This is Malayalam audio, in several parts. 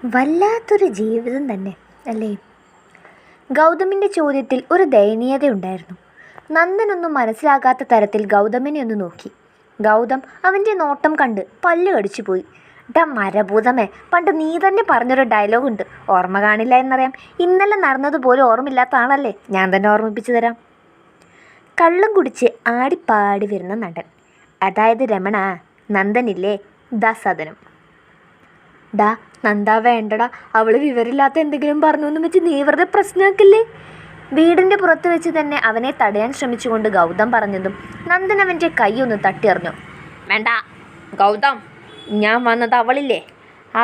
വല്ലാത്തൊരു ജീവിതം തന്നെ അല്ലേ? ഗൗതമിൻ്റെ ചോദ്യത്തിൽ ഒരു ദയനീയതയുണ്ടായിരുന്നു. നന്ദനൊന്നും മനസ്സിലാകാത്ത തരത്തിൽ ഗൗതമിനെ ഒന്ന് നോക്കി. ഗൗതം അവൻ്റെ നോട്ടം കണ്ട് പല്ല് കടിച്ചു പോയി. ഡാ മരഭൂതമേ, പണ്ട് നീ തന്നെ പറഞ്ഞൊരു ഡയലോഗുണ്ട്, ഓർമ്മ കാണില്ല എന്നറിയാം. ഇന്നലെ നടന്നതുപോലെ ഓർമ്മയില്ലാത്ത ആളല്ലേ, ഞാൻ തന്നെ ഓർമ്മിപ്പിച്ചു തരാം. കള്ളം കുടിച്ച് ആടിപ്പാടി വരുന്ന നടൻ, അതായത് രമണ, നന്ദനില്ലേ, ദാസദനം. ഡാ നന്ദാ വേണ്ടടാ, അവൾ വിവരമില്ലാത്ത എന്തെങ്കിലും പറഞ്ഞു എന്ന് വെച്ച് നീ വെറുതെ പ്രശ്നമാക്കില്ലേ? വീടിൻ്റെ പുറത്ത് വെച്ച് തന്നെ അവനെ തടയാൻ ശ്രമിച്ചുകൊണ്ട് ഗൗതം പറഞ്ഞതും നന്ദൻ അവൻ്റെ കൈ ഒന്ന് തട്ടിയെറിഞ്ഞു. വേണ്ട ഗൗതം, ഞാൻ വന്നത് അവളില്ലേ, ആ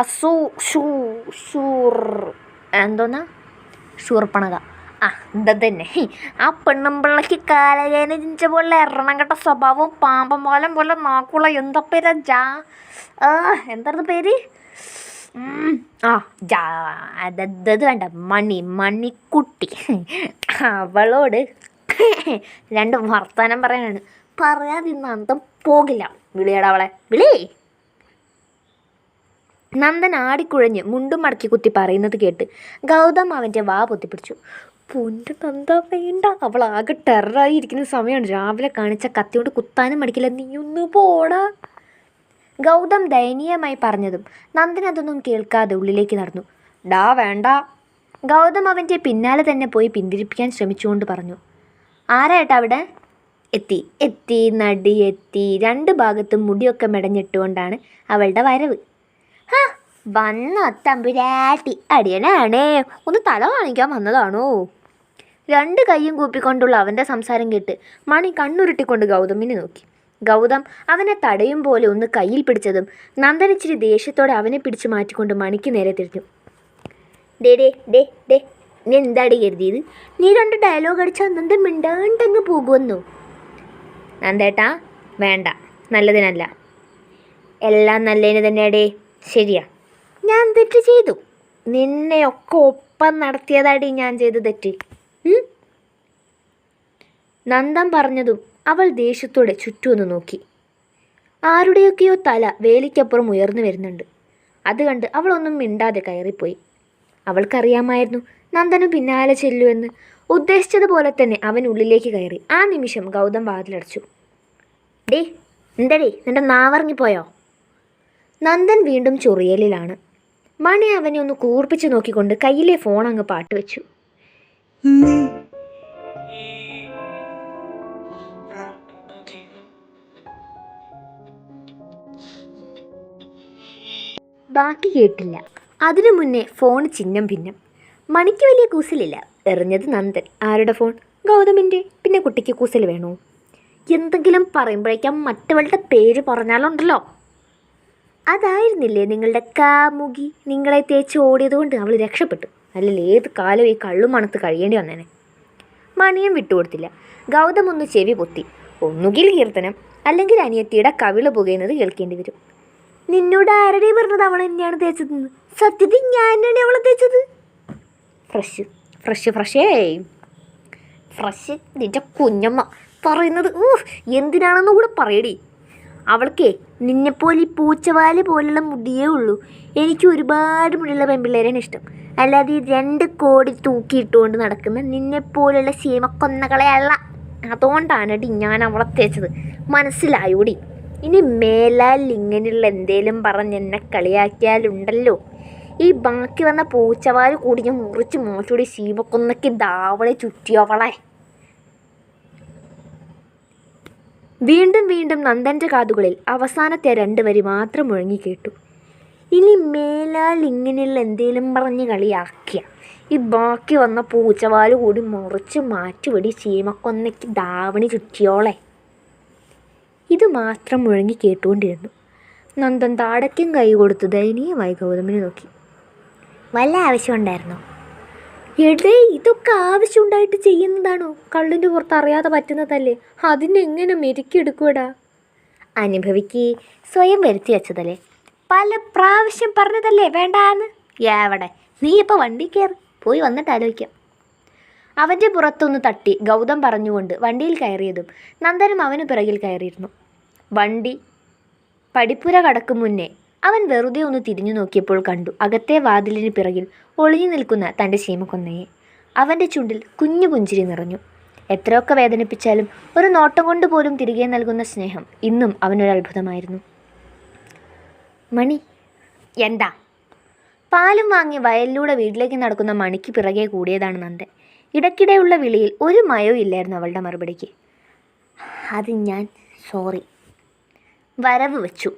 എന്തോന്നാ ഷൂർപ്പണക, ആ എന്താ തന്നെ ആ പെണ്ണുമ്പിള്ളക്ക് കാലകേന ജിഞ്ച പോലെ എറണം കെട്ട സ്വഭാവവും പാമ്പം പോലെ നാക്കുള്ള എന്താ പേരാ, എന്തായിരുന്നു പേര്, അതത് വേണ്ട, മണിക്കുട്ടി. അവളോട് രണ്ട് വർത്തമാനം പറയാനാണ്, പറയാതിന്ന് അന്തം പോകില്ല. വിളിയടാ അവളെ, വിളി. നന്ദൻ ആടിക്കുഴഞ്ഞ് മുണ്ടും മടക്കി കുത്തി പറയുന്നത് കേട്ട് ഗൗതം അവൻ്റെ വാ പൊത്തിപ്പിടിച്ചു. പൊന്നു നന്ദ വേണ്ട, അവൾ ആകെ ടെററായി ഇരിക്കുന്ന സമയമാണ്, രാവിലെ കാണിച്ച കത്തിയോണ്ട് കുത്താനും മടിക്കില്ല, നീ ഒന്ന് പോടാ. ഗൗതം ദയനീയമായി പറഞ്ഞതും നന്ദൻ അതൊന്നും കേൾക്കാതെ ഉള്ളിലേക്ക് നടന്നു. ഡാ വേണ്ട. ഗൗതം അവൻ്റെ പിന്നാലെ തന്നെ പോയി പിന്തിരിപ്പിക്കാൻ ശ്രമിച്ചുകൊണ്ട് പറഞ്ഞു. ആരായിട്ടാ അവിടെ? എത്തി നടി എത്തി. രണ്ട് ഭാഗത്തും മുടിയൊക്കെ മെടഞ്ഞിട്ടുകൊണ്ടാണ് അവളുടെ വരവ്. വന്ന തമ്പുരാട്ടി, അടിയനാണേ, ഒന്ന് തല കാണിക്കാൻ വന്നതാണോ? രണ്ട് കൈയും കൂപ്പിക്കൊണ്ടുള്ള അവൻ്റെ സംസാരം കേട്ട് മണി കണ്ണുരുട്ടിക്കൊണ്ട് ഗൗതമിനെ നോക്കി. ഗൗതം അവനെ തടയും പോലെ ഒന്ന് കയ്യിൽ പിടിച്ചതും നന്ദൻ ഇച്ചിരി ദേഷ്യത്തോടെ അവനെ പിടിച്ചു മാറ്റിക്കൊണ്ട് മണിക്ക് നേരെ തിരിഞ്ഞു. ഡേ നീ എന്താടി കരുതിയത്? നീ രണ്ട് ഡയലോഗ് അടിച്ചാൽ നന്ദൻ മിണ്ടാണ്ടങ്ങ് പോകുമെന്നോ? നന്ദേട്ടാ വേണ്ട, നല്ലതിനല്ല. എല്ലാം നല്ലതിന് തന്നെയാടേ. ശരിയാ, ഞാൻ തെറ്റ് ചെയ്തു. നിന്നെയൊക്കെ ഒപ്പം നടത്തിയതാടി ഞാൻ ചെയ്ത തെറ്റ്. നന്ദൻ പറഞ്ഞതും അവൾ ദേഷ്യത്തോടെ ചുറ്റുമൊന്ന് നോക്കി. ആരുടെയൊക്കെയോ തല വേലിക്കപ്പുറം ഉയർന്നു വരുന്നുണ്ട്. അത് കണ്ട് അവളൊന്നും മിണ്ടാതെ കയറിപ്പോയി. അവൾക്കറിയാമായിരുന്നു നന്ദന് പിന്നാലെ ചെല്ലുമെന്ന്. ഉദ്ദേശിച്ചതുപോലെ തന്നെ അവൻ ഉള്ളിലേക്ക് കയറി. ആ നിമിഷം ഗൗതം വാതിലടച്ചു. എന്തടേ നിന്റെ നാവറങ്ങിപ്പോയോ? നന്ദൻ വീണ്ടും ചൊറിയലിലാണ്. മണി അവനെ ഒന്ന് കൂർപ്പിച്ച് നോക്കിക്കൊണ്ട് കയ്യിലെ ഫോൺ അങ്ങ് പാട്ട് വെച്ചു. ബാക്കി കേട്ടില്ല. അതിനു മുന്നേ ഫോൺ ചിഹ്നം ഭിന്നം. മണിക്ക് വലിയ കൂസലില്ല. എറിഞ്ഞത് നന്ദൻ. ആരുടെ ഫോൺ? ഗൗതമിൻ്റെ. പിന്നെ കുട്ടിക്ക് കൂസൽ വേണോ? എന്തെങ്കിലും പറയുമ്പോഴേക്കും മറ്റവളുടെ പേര് പറഞ്ഞാലുണ്ടല്ലോ. അതായിരുന്നില്ലേ നിങ്ങളുടെ കാമുകി നിങ്ങളെ തേച്ച് ഓടിയത് കൊണ്ട് അവൾ രക്ഷപ്പെട്ടു. അല്ലെങ്കിൽ ഏത് കാലം ഈ കള്ളും മണത്ത് കഴിയേണ്ടി വന്നേനെ. മണിയും വിട്ടുകൊടുത്തില്ല. ഗൗതം ഒന്ന് ചെവി പൊത്തി. ഒന്നുകിൽ കീർത്തനം, അല്ലെങ്കിൽ അനിയത്തിയുടെ കവിള് പുകയുന്നത് കേൾക്കേണ്ടി വരും. നിന്നോട് ആരുടെ പറഞ്ഞത് അവൾ തന്നെയാണ് തേച്ചതെന്ന്? സത്യത്തിൽ ഞാനാണ് അവളെ തേച്ചത്. ഫ്രഷ് നിന്റെ കുഞ്ഞമ്മ പറയുന്നത് എന്തിനാണെന്ന് കൂടെ പറയടി. അവൾക്കേ നിന്നെപ്പോലെ ഈ പൂച്ചവാല് പോലുള്ള മുടിയേ ഉള്ളൂ. എനിക്ക് ഒരുപാട് മുടിയുള്ള പെൺപിള്ളേരാണ് ഇഷ്ടം. അല്ലാതെ ഈ 2 കോടി തൂക്കിയിട്ടുകൊണ്ട് നടക്കുന്ന നിന്നെപ്പോലുള്ള ശീമക്കൊന്നകളെ അല്ല. അതുകൊണ്ടാണ് ഞാൻ അവളെ തേച്ചത്. മനസ്സിലായോടി? ഇനി മേലാൽ ഇങ്ങനെയുള്ള എന്തേലും പറഞ്ഞ് എന്നെ കളിയാക്കിയാലുണ്ടല്ലോ, ഈ ബാക്കി വന്ന പൂച്ചവാല് കൂടി ഞാൻ മുറിച്ച് മാറ്റോടി ശീമക്കൊന്നയ്ക്ക് ദാവളെ ചുറ്റിയവളെ. വീണ്ടും നന്ദൻ്റെ കാതുകളിൽ അവസാനത്തെ 2 വരി മാത്രം മുഴങ്ങി കേട്ടു. ഇനി മേലാൽ ഇങ്ങനെയുള്ള എന്തേലും പറഞ്ഞ് കളിയാക്കിയ ഈ ബാക്കി വന്ന പൂച്ചവാല് കൂടി മുറിച്ച് മാറ്റുപടി ശീമക്കൊന്നയ്ക്ക് ദാവണി ചുറ്റിയോളെ. ഇത് മാത്രം മുഴങ്ങി കേട്ടുകൊണ്ടിരുന്നു. നന്ദൻ താടയ്ക്കും കൈ കൊടുത്ത് ദയനീയമായി ഗൗതമിനെ നോക്കി. വല്ല ആവശ്യമുണ്ടായിരുന്നോ? ഇതൊക്കെ ആവശ്യമുണ്ടായിട്ട് ചെയ്യുന്നതാണോ? കള്ളിൻ്റെ പുറത്ത് അറിയാതെ പറ്റുന്നതല്ലേ, അതിനെങ്ങനെ മെരുക്കിയെടുക്കൂടാ? അനുഭവിക്ക്. സ്വയം വരുത്തി വെച്ചതല്ലേ, പല പ്രാവശ്യം പറഞ്ഞതല്ലേ വേണ്ടാന്ന്. എവിടെ? നീ ഇപ്പോൾ വണ്ടി കയറി, പോയി വന്നിട്ട് ആലോചിക്കാം. അവൻ്റെ പുറത്തൊന്ന് തട്ടി ഗൗതം പറഞ്ഞുകൊണ്ട് വണ്ടിയിൽ കയറിയതും നന്ദനും അവന് പിറകിൽ കയറിയിരുന്നു. വണ്ടി പടിപ്പുര കടക്കും മുന്നേ അവൻ വെറുതെ ഒന്ന് തിരിഞ്ഞു നോക്കിയപ്പോൾ കണ്ടു അകത്തെ വാതിലിന് പിറകിൽ ഒളിഞ്ഞു നിൽക്കുന്ന തൻ്റെ ശീമക്കൊന്നയെ. അവൻ്റെ ചുണ്ടിൽ കുഞ്ഞു പുഞ്ചിരി നിറഞ്ഞു. എത്രയൊക്കെ വേദനിപ്പിച്ചാലും ഒരു നോട്ടം കൊണ്ട് പോലും തിരികെ നൽകുന്ന സ്നേഹം ഇന്നും അവനൊരത്ഭുതമായിരുന്നു. മണി. എന്താ? പാലും വാങ്ങി വയലിലൂടെ വീട്ടിലേക്ക് നടക്കുന്ന മണിക്ക് പിറകെ കൂടിയതാണ് നന്ദൻ. ഇടയ്ക്കിടെയുള്ള വിളിയിൽ ഒരു മയവും ഇല്ലായിരുന്നു അവളുടെ മറുപടിക്ക്. അത് ഞാൻ സോറി. വരവ് വെച്ചു.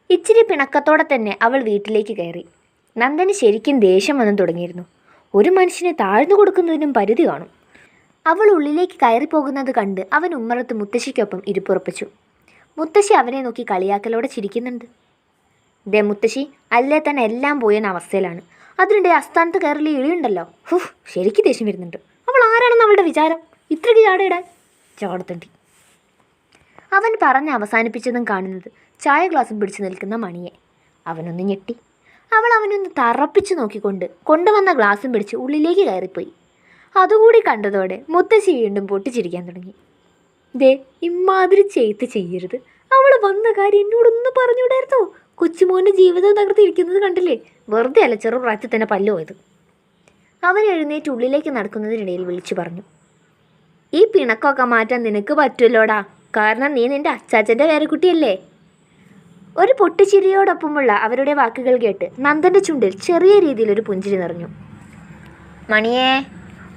ഇച്ചിരി പിണക്കത്തോടെ തന്നെ അവൾ വീട്ടിലേക്ക് കയറി. നന്ദന് ശരിക്കും ദേഷ്യം വന്നു തുടങ്ങിയിരുന്നു. ഒരു മനുഷ്യനെ താഴ്ന്നു കൊടുക്കുന്നതിനും പരിധി കാണും. അവൾ ഉള്ളിലേക്ക് കയറിപ്പോകുന്നത് കണ്ട് അവൻ ഉമ്മറത്ത് മുത്തശ്ശിക്കൊപ്പം ഇരിപ്പുറപ്പിച്ചു. മുത്തശ്ശി അവനെ നോക്കി കളിയാക്കലോടെ ചിരിക്കുന്നുണ്ട്. ദേ മുത്തശ്ശി, അല്ലേ തന്നെ എല്ലാം പോയെന്ന അവസ്ഥയിലാണ്. അതിനിടെ അസ്ഥാനത്ത് കയറിലെ ഇളിയുണ്ടല്ലോ. ശരിക്കും ദേഷ്യം വരുന്നുണ്ട്. അവൾ ആരാണെന്ന് അവളുടെ വിചാരം? ഇത്രയ്ക്ക് ചാടയിടാൻ ചാടത്തണ്ടി. അവൻ പറഞ്ഞ് അവസാനിപ്പിച്ചതും കാണുന്നത് ചായ ഗ്ലാസും പിടിച്ചു നിൽക്കുന്ന മണിയെ. അവനൊന്ന് ഞെട്ടി. അവൾ അവനൊന്ന് തറപ്പിച്ചു നോക്കിക്കൊണ്ട് കൊണ്ടുവന്ന ഗ്ലാസും പിടിച്ച് ഉള്ളിലേക്ക് കയറിപ്പോയി. അതുകൂടി കണ്ടതോടെ മുത്തശ്ശി വീണ്ടും പൊട്ടിച്ചിരിക്കാൻ തുടങ്ങി. ദേ, ഇമ്മാതിരി ചെയ്ത്ത് ചെയ്യരുത്. അവൾ വന്ന കാര്യം എന്നോടൊന്ന് പറഞ്ഞുകൂടായിരുന്നോ? കൊച്ചുമോൻ്റെ ജീവിതം തകർത്തിരിക്കുന്നത് കണ്ടില്ലേ? വെറുതെ അല്ല ചെറുപ്രായത്തിൽ തന്നെ പല്ലു പോയത്. അവൻ എഴുന്നേറ്റ് ഉള്ളിലേക്ക് നടക്കുന്നതിനിടയിൽ വിളിച്ചു പറഞ്ഞു. ഈ പിണക്കമൊക്കെ മാറ്റാൻ നിനക്ക് പറ്റുമല്ലോടാ. കാരണം നീ നിൻ്റെ അച്ചാച്ചൻ്റെ പേരക്കുട്ടിയല്ലേ. ഒരു പൊട്ടിച്ചിരിയോടൊപ്പമുള്ള അവരുടെ വാക്കുകൾ കേട്ട് നന്ദൻ്റെ ചുണ്ടിൽ ചെറിയ രീതിയിലൊരു പുഞ്ചിരി നിറഞ്ഞു. മണിയേ,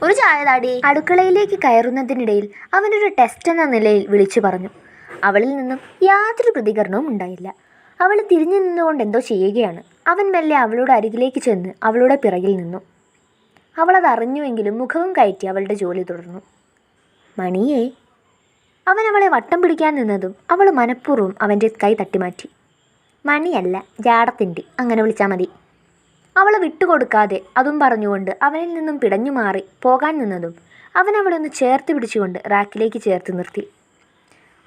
ഒരു ചായ താടി. അടുക്കളയിലേക്ക് കയറുന്നതിനിടയിൽ അവനൊരു ടെസ്റ്റ് എന്ന നിലയിൽ വിളിച്ചു പറഞ്ഞു. അവളിൽ നിന്നും യാതൊരു പ്രതികരണവും ഉണ്ടായില്ല. അവൾ തിരിഞ്ഞു നിന്നുകൊണ്ട് എന്തോ ചെയ്യുകയാണ്. അവൻ മെല്ലെ അവളുടെ അരികിലേക്ക് ചെന്ന് അവളുടെ പിറകിൽ നിന്നു. അവളത് അറിഞ്ഞുവെങ്കിലും മുഖവും കയറ്റി അവളുടെ ജോലി തുടർന്നു. മണിയേ. അവൻ അവളെ വട്ടം പിടിക്കാൻ നിന്നതും അവൾ മനഃപൂർവ്വം അവൻ്റെ കൈ തട്ടിമാറ്റി. മണിയല്ല, ജാടത്തിൻ്റെ, അങ്ങനെ വിളിച്ചാൽ മതി. അവളെ വിട്ടുകൊടുക്കാതെ അതും പറഞ്ഞുകൊണ്ട് അവനിൽ നിന്നും പിടഞ്ഞു മാറി പോകാൻ നിന്നതും അവൻ അവളെ ഒന്ന് ചേർത്ത് പിടിച്ചുകൊണ്ട് റാക്കിലേക്ക് ചേർത്ത് നിർത്തി.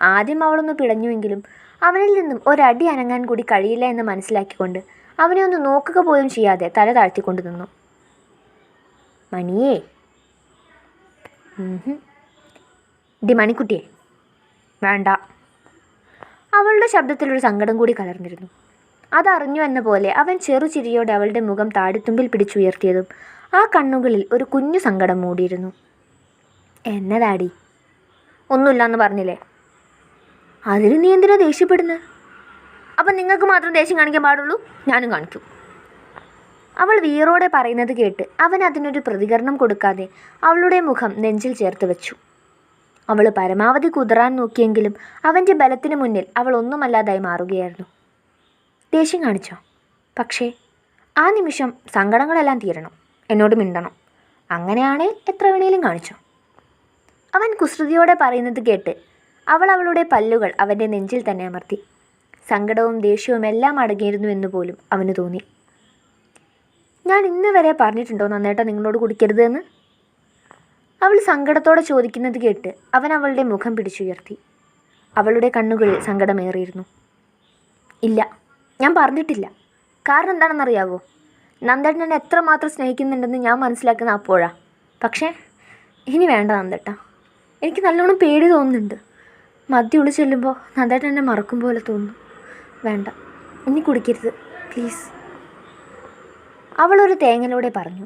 ആദ്യം അവളൊന്ന് പിടഞ്ഞുവെങ്കിലും അവനിൽ നിന്നും ഒരടി അനങ്ങാൻ കൂടി കഴിയില്ല എന്ന് മനസ്സിലാക്കിക്കൊണ്ട് അവനെ ഒന്ന് നോക്കുക പോലും ചെയ്യാതെ തല താഴ്ത്തിക്കൊണ്ട് നിന്നു. മണിയേ. ഡി മണിക്കുട്ടിയെ. വേണ്ട. അവളുടെ ശബ്ദത്തിലൊരു സങ്കടം കൂടി കലർന്നിരുന്നു. അതറിഞ്ഞു എന്ന പോലെ അവൻ ചെറുചിരിയോടെ അവളുടെ മുഖം താടിത്തുമ്പിൽ പിടിച്ചുയർത്തിയതും ആ കണ്ണുകളിൽ ഒരു കുഞ്ഞു സങ്കടം മൂടിയിരുന്നു. എന്നതാടി? ഒന്നുമില്ലാന്ന് പറഞ്ഞില്ലേ? അതിന് നീ എന്തിനാ ദേഷ്യപ്പെടുന്നത്? അപ്പം നിങ്ങൾക്ക് മാത്രം ദേഷ്യം കാണിക്കാൻ പാടുള്ളൂ, ഞാനും കാണിക്കും. അവൾ വീറോടെ പറയുന്നത് കേട്ട് അവൻ അതിനൊരു പ്രതികരണം കൊടുക്കാതെ അവളുടെ മുഖം നെഞ്ചിൽ ചേർത്ത് വെച്ചു. അവൾ പരമാവധി കുതറാൻ നോക്കിയെങ്കിലും അവൻ്റെ ബലത്തിന് മുന്നിൽ അവൾ ഒന്നുമല്ലാതായി മാറുകയായിരുന്നു. ദേഷ്യം കാണിച്ചോ? പക്ഷേ ആ നിമിഷം സങ്കടങ്ങളെല്ലാം തീരണം, എന്നോട് മിണ്ടണം. അങ്ങനെയാണേൽ എത്ര വേണേലും കാണിച്ചോ. അവൻ കുസൃതിയോടെ പറയുന്നത് കേട്ട് അവൾ അവളുടെ പല്ലുകൾ അവൻ്റെ നെഞ്ചിൽ തന്നെ അമർത്തി. സങ്കടവും ദേഷ്യവും എല്ലാം അടങ്ങിയിരുന്നു എന്ന് പോലും അവന് തോന്നി. ഞാൻ ഇന്ന് വരെ പറഞ്ഞിട്ടുണ്ടോ നന്നേട്ടാ നിങ്ങളോട് കുടിക്കരുത് എന്ന്? അവൾ സങ്കടത്തോടെ ചോദിക്കുന്നത് കേട്ട് അവൻ അവളുടെ മുഖം പിടിച്ചുയർത്തി. അവളുടെ കണ്ണുകളിൽ സങ്കടമേറിയിരുന്നു. ഇല്ല, ഞാൻ പറഞ്ഞിട്ടില്ല. കാരണം എന്താണെന്നറിയാവോ? നന്ദേട്ടൻ എന്നെ എത്രമാത്രം സ്നേഹിക്കുന്നുണ്ടെന്ന് ഞാൻ മനസ്സിലാക്കുന്ന അപ്പോഴാ. പക്ഷേ ഇനി വേണ്ട നന്ദേട്ടാ, എനിക്ക് നല്ലോണം പേടി തോന്നുന്നുണ്ട്. മദ്യം ഉള്ളിൽ ചെല്ലുമ്പോൾ നന്ദേട്ടൻ എന്നെ മറക്കും പോലെ തോന്നുന്നു. വേണ്ട, ഇനി കുടിക്കരുത് പ്ലീസ്. അവളൊരു തേങ്ങലോടെ പറഞ്ഞു.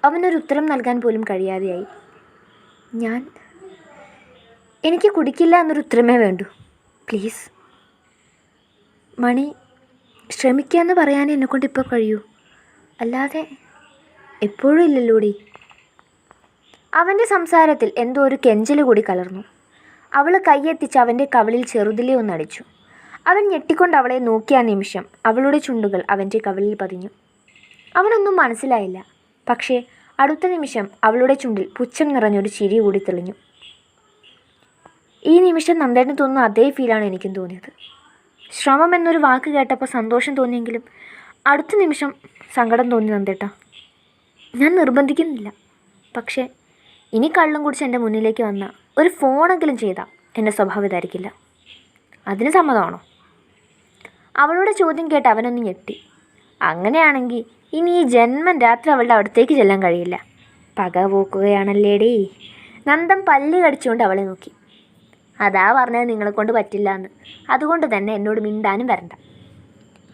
അവനൊരു ഉത്തരം നൽകാൻ പോലും കഴിയാതെയായി. എനിക്ക് കുടിക്കില്ല എന്നൊരു ഉത്തരമേ വേണ്ടൂ, പ്ലീസ്. മണി, ശ്രമിക്കാമെന്ന് പറയാനേ എന്നെക്കൊണ്ട് ഇപ്പോൾ കഴിയൂ, അല്ലാതെ എപ്പോഴും ഇല്ലല്ലോടി. അവൻ്റെ സംസാരത്തിൽ എന്തോ ഒരു കെഞ്ചൽ കൂടി കലർന്നു. അവൾ കൈയെത്തിച്ച് അവൻ്റെ കവിളിൽ ചെറുതിലെ ഒന്നടിച്ചു. അവൻ ഞെട്ടിക്കൊണ്ട് അവളെ നോക്കിയ നിമിഷം അവളുടെ ചുണ്ടുകൾ അവൻ്റെ കവിളിൽ പതിഞ്ഞു. അവനൊന്നും മനസ്സിലായില്ല. പക്ഷേ അടുത്ത നിമിഷം അവളുടെ ചുണ്ടിൽ പുച്ഛം നിറഞ്ഞൊരു ചിരി കൂടി തെളിഞ്ഞു. ഈ നിമിഷം നന്ദേട്ടന് തോന്നുന്ന അതേ ഫീലാണ് എനിക്കും തോന്നിയത്. ശ്രമം എന്നൊരു വാക്ക് കേട്ടപ്പോൾ സന്തോഷം തോന്നിയെങ്കിലും അടുത്ത നിമിഷം സങ്കടം തോന്നി നന്ദേട്ടാ. ഞാൻ നിർബന്ധിക്കുന്നില്ല, പക്ഷേ ഇനി കള്ളും കുടിച്ച് എൻ്റെ മുന്നിലേക്ക് വന്ന ഒരു ഫോണെങ്കിലും ചെയ്താൽ എൻ്റെ സ്വഭാവം ഇതായിരിക്കില്ല. അതിന് സമ്മതമാണോ? അവളുടെ ചോദ്യം കേട്ട് അവനൊന്ന് ഞെട്ടി. അങ്ങനെയാണെങ്കിൽ ഇനി ഈ ജന്മം രാത്രി അവളുടെ അടുത്തേക്ക് ചെല്ലാൻ കഴിയില്ല. പക പോക്കുകയാണല്ലേടേ. നന്ദൻ പല്ല് കടിച്ചുകൊണ്ട് അവളെ നോക്കി. അതാ പറഞ്ഞത് നിങ്ങളെ കൊണ്ട് പറ്റില്ല എന്ന്. അതുകൊണ്ട് തന്നെ എന്നോട് മിണ്ടാനും വരണ്ട.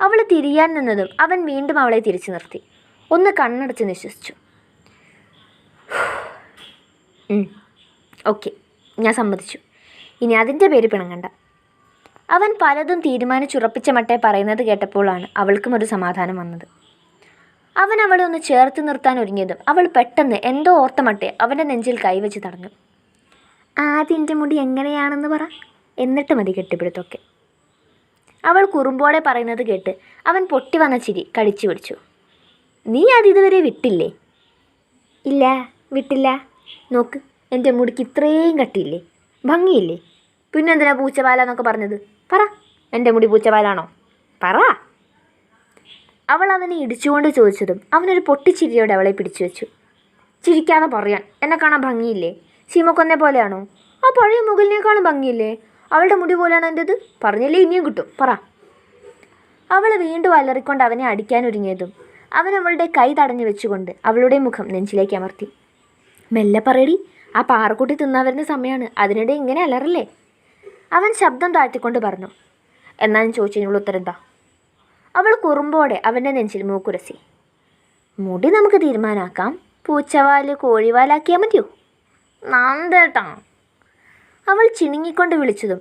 അവൾ തിരിയാൻ നിന്നതും അവൻ വീണ്ടും അവളെ തിരിച്ചു നിർത്തി. ഒന്ന് കണ്ണടച്ച് നിശ്വസിച്ചു. ഓക്കെ, ഞാൻ സമ്മതിച്ചു. ഇനി അതിൻ്റെ പേര് പിണങ്ങണ്ട. അവൻ പലതും തീരുമാനിച്ചുറപ്പിച്ച മട്ടെ പറയുന്നത് കേട്ടപ്പോഴാണ് അവൾക്കും ഒരു സമാധാനം വന്നത്. അവൻ അവളെ ഒന്ന് ചേർത്ത് നിർത്താൻ ഒരുങ്ങിയതും അവൾ പെട്ടെന്ന് എന്തോ ഓർത്ത മട്ടെ അവൻ്റെ നെഞ്ചിൽ കൈവച്ച് തടഞ്ഞു. ആദ്യം എൻ്റെ മുടി എങ്ങനെയാണെന്ന് പറ, എന്നിട്ട് മതി കെട്ടിപ്പിടുത്തൊക്കെ. അവൾ കുറുമ്പോടെ പറയുന്നത് കേട്ട് അവൻ പൊട്ടി വന്ന ചിരി കടിച്ചു പിടിച്ചു. നീ അതിതുവരെ വിട്ടില്ലേ? ഇല്ല, വിട്ടില്ല. നോക്ക്, എൻ്റെ മുടിക്ക് ഇത്രയും കട്ടിയില്ലേ, ഭംഗിയില്ലേ. പിന്നെന്തിനാ പൂച്ചപാല എന്നൊക്കെ പറഞ്ഞത്? പറ, എൻ്റെ മുടി പൂച്ചപാലാണോ? പറ. അവൾ അവനെ ഇടിച്ചുകൊണ്ട് ചോദിച്ചതും അവനൊരു പൊട്ടിച്ചിരിയോടെ അവളെ പിടിച്ചു വെച്ചു. ചിരിക്കാതെ പറയാൻ, എന്നെ കാണാൻ ഭംഗിയില്ലേ? സീമക്കൊന്നെ പോലെയാണോ? ആ പഴയ മുകളിനേക്കാളും ഭംഗിയില്ലേ? അവളുടെ മുടി പോലെയാണ് എൻ്റെത്. പറഞ്ഞില്ലേ ഇനിയും കിട്ടും, പറ. അവൾ വീണ്ടും അലറിക്കൊണ്ട് അവനെ അടിക്കാനൊരുങ്ങിയതും അവൻ അവളുടെ കൈ തടഞ്ഞു വെച്ചുകൊണ്ട് അവളുടെ മുഖം നെഞ്ചിലേക്ക് അമർത്തി. മെല്ലെ പറയടി, ആ പാറക്കുട്ടി തിന്നാൻ വരുന്ന സമയമാണ്, അതിനിടെ ഇങ്ങനെ അലറല്ലേ? അവൻ ശബ്ദം താഴ്ത്തിക്കൊണ്ട് പറഞ്ഞു. എന്നാലും ചോദിച്ചതിനുള്ള ഉത്തരം എന്താ? അവൾ കുറുമ്പോടെ അവൻ്റെ നെഞ്ചിൽ മൂക്കുരസി. മുടി നമുക്ക് തീരുമാനാക്കാം, പൂച്ചവാല് കോഴിവാലാക്കിയാൽ മതിയോ? നാന്തേട്ടാ. അവൾ ചിണുങ്ങിക്കൊണ്ട് വിളിച്ചതും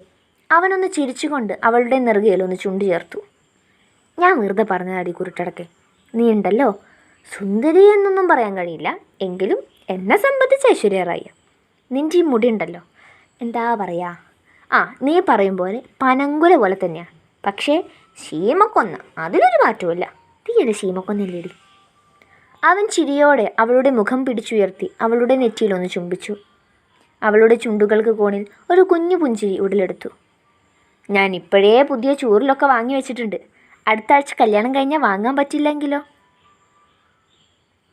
അവനൊന്ന് ചിരിച്ചുകൊണ്ട് അവളുടെ നെറുകയിലൊന്ന് ചുണ്ടു ചേർത്തു. ഞാൻ വെറുതെ പറഞ്ഞതാടി കുരുട്ടടക്കെ. നീ ഉണ്ടല്ലോ, സുന്ദരി എന്നൊന്നും പറയാൻ കഴിയില്ല, എങ്കിലും എന്നെ സംബന്ധിച്ച് ഐശ്വര്യറായി. നിൻ്റെ ഈ മുടി ഉണ്ടല്ലോ, എന്താ പറയുക, നീ പറയും പോലെ പനങ്കുല പോലെ തന്നെയാണ്. പക്ഷേ ശീമക്കൊന്ന, അതിലൊരു മാറ്റവുമില്ല. തീയൊരു ശീമക്കൊന്നില്ലേടി. അവൻ ചിരിയോടെ അവളുടെ മുഖം പിടിച്ചുയർത്തി അവളുടെ നെറ്റിയിലൊന്ന് ചുംബിച്ചു. അവളുടെ ചുണ്ടുകൾക്ക് കോണിൽ ഒരു കുഞ്ഞു പുഞ്ചിരി ഉടലെടുത്തു. ഞാൻ ഇപ്പോഴേ പുതിയ ചൂറിലൊക്കെ വാങ്ങി വെച്ചിട്ടുണ്ട്. അടുത്ത ആഴ്ച കല്യാണം കഴിഞ്ഞാൽ വാങ്ങാൻ പറ്റില്ലെങ്കിലോ?